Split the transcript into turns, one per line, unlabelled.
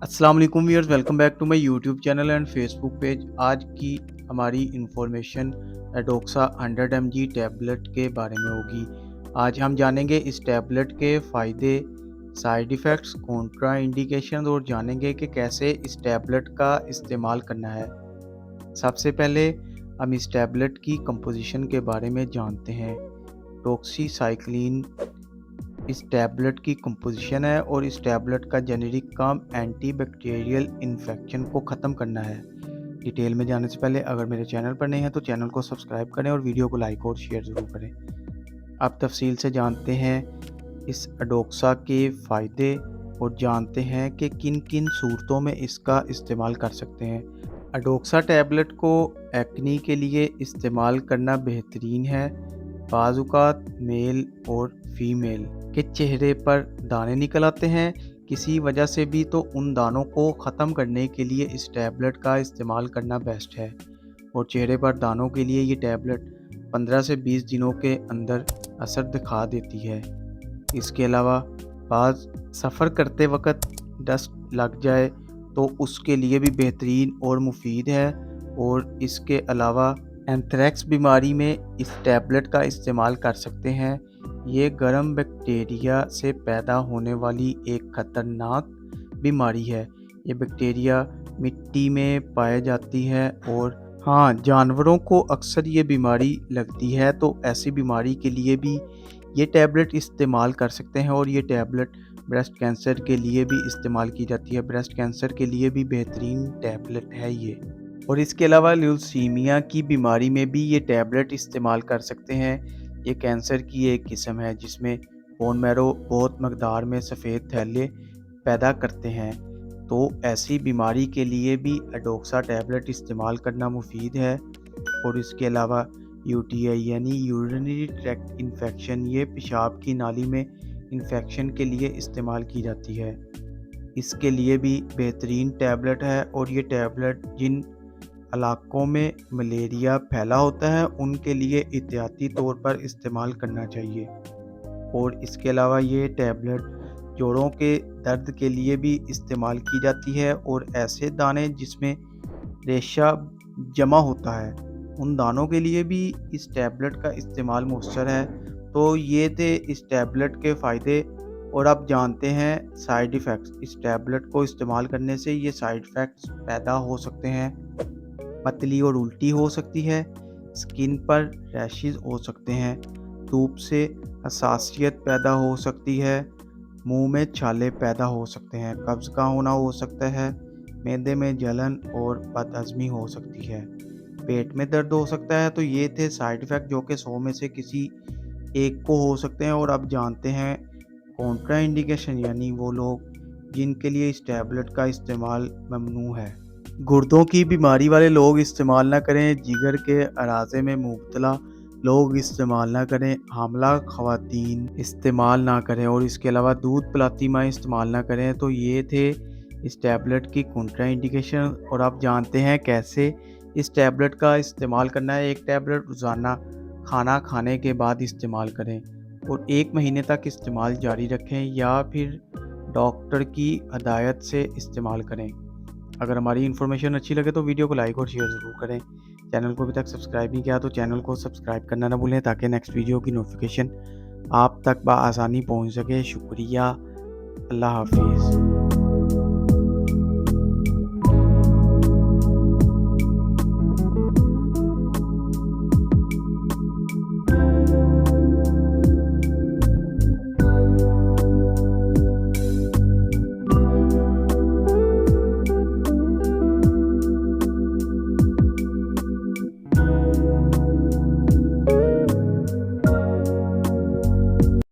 अस्सलाम वालेकुम viewers, welcome back to my YouTube channel and Facebook page. आज की हमारी इंफॉर्मेशन एडोक्सा 100 mg टैबलेट के बारे में होगी। आज हम जानेंगे इस टैबलेट के फ़ायदे, साइड इफ़ेक्ट्स, कॉन्ट्रा इंडिकेशन और जानेंगे कि कैसे इस टैबलेट का इस्तेमाल करना है। सबसे पहले हम इस टैबलेट की कंपोजिशन के बारे में जानते हैं। डॉक्सीसाइक्लिन इस टैबलेट की कंपोजिशन है और इस टैबलेट का जेनेरिक काम एंटीबैक्टीरियल इन्फेक्शन को ख़त्म करना है। डिटेल में जाने से पहले अगर मेरे चैनल पर नए हैं तो चैनल को सब्सक्राइब करें और वीडियो को लाइक और शेयर ज़रूर करें। अब तफसील से जानते हैं इस एडोक्सा के फ़ायदे और जानते हैं कि किन किन सूरतों में इसका इस्तेमाल कर सकते हैं। एडोक्सा टैबलेट को एक्नी के लिए इस्तेमाल करना बेहतरीन है। बाज़ औक़ात मेल और फीमेल के चेहरे पर दाने निकल आते हैं किसी वजह से भी, तो उन दानों को ख़त्म करने के लिए इस टैबलेट का इस्तेमाल करना बेस्ट है। और चेहरे पर दानों के लिए ये टैबलेट 15 से 20 दिनों के अंदर असर दिखा देती है। इसके अलावा बाज़ सफ़र करते वक्त डस्ट लग जाए तो उसके लिए भी बेहतरीन और मुफीद है। और इसके अलावा एंथ्रेक्स बीमारी में इस टैबलेट का इस्तेमाल कर सकते हैं। ये गर्म बैक्टीरिया से पैदा होने वाली एक ख़तरनाक बीमारी है। ये बैक्टीरिया मिट्टी में पाई जाती है और हाँ, जानवरों को अक्सर ये बीमारी लगती है, तो ऐसी बीमारी के लिए भी ये टैबलेट इस्तेमाल कर सकते हैं। और ये टैबलेट ब्रेस्ट कैंसर के लिए भी इस्तेमाल की जाती है। ब्रेस्ट कैंसर के लिए भी बेहतरीन टैबलेट है ये। और इसके अलावा ल्यूसीमिया की बीमारी में भी ये टैबलेट इस्तेमाल कर सकते हैं। ये कैंसर की एक किस्म है जिसमें बोन मैरो बहुत मकदार में सफ़ेद थैले पैदा करते हैं, तो ऐसी बीमारी के लिए भी एडोक्सा टैबलेट इस्तेमाल करना मुफीद है। और इसके अलावा यूटीआई यानी यूरिनरी ट्रैक्ट इन्फेक्शन, ये पेशाब की नाली में इन्फेक्शन के लिए इस्तेमाल की जाती है। इसके लिए भी बेहतरीन टैबलेट है। और ये टैबलेट जिन इलाकों में मलेरिया फैला होता है उनके लिए एहतियाती तौर पर इस्तेमाल करना चाहिए। और इसके अलावा ये टैबलेट जोड़ों के दर्द के लिए भी इस्तेमाल की जाती है। और ऐसे दाने जिसमें रेशा जमा होता है उन दानों के लिए भी इस टैबलेट का इस्तेमाल मुयस्सर है। तो ये थे इस टैबलेट के फ़ायदे। और अब जानते हैं साइड इफ़ेक्ट्स। इस टैबलेट को इस्तेमाल करने से ये साइड इफ़ेक्ट्स पैदा हो सकते हैं। पतली और उल्टी हो सकती है, स्किन पर रैशेस हो सकते हैं, धूप से हसासियत पैदा हो सकती है, मुंह में छाले पैदा हो सकते हैं, कब्ज़ का होना हो सकता है, मैदे में जलन और बदहज़मी हो सकती है, पेट में दर्द हो सकता है। तो ये थे साइड इफ़ेक्ट जो कि 100 में से किसी एक को हो सकते हैं। और अब जानते हैं कॉन्ट्रा इंडिकेशन, यानी वो लोग जिनके लिए इस टैबलेट का इस्तेमाल ममनू है। गुर्दों की बीमारी वाले लोग इस्तेमाल ना करें, जिगर के अराज़े में मुब्तला लोग इस्तेमाल ना करें, हामला ख़वातीन इस्तेमाल ना करें और इसके अलावा दूध पिलाती माँ इस्तेमाल ना करें। तो ये थे इस टैबलेट की कॉन्ट्रा इंडिकेशन। और आप जानते हैं कैसे इस टैबलेट का इस्तेमाल करना है। एक टैबलेट रोज़ाना खाना खाने के बाद इस्तेमाल करें और 1 महीने तक इस्तेमाल जारी रखें या फिर डॉक्टर की हदायत से इस्तेमाल करें। अगर हमारी इन्फॉर्मेशन अच्छी लगे तो वीडियो को लाइक और शेयर ज़रूर करें। चैनल को अभी तक सब्सक्राइब नहीं किया तो चैनल को सब्सक्राइब करना ना भूलें ताकि नेक्स्ट वीडियो की नोटिफिकेशन आप तक बआसानी पहुंच सके। शुक्रिया। अल्लाह हाफिज़।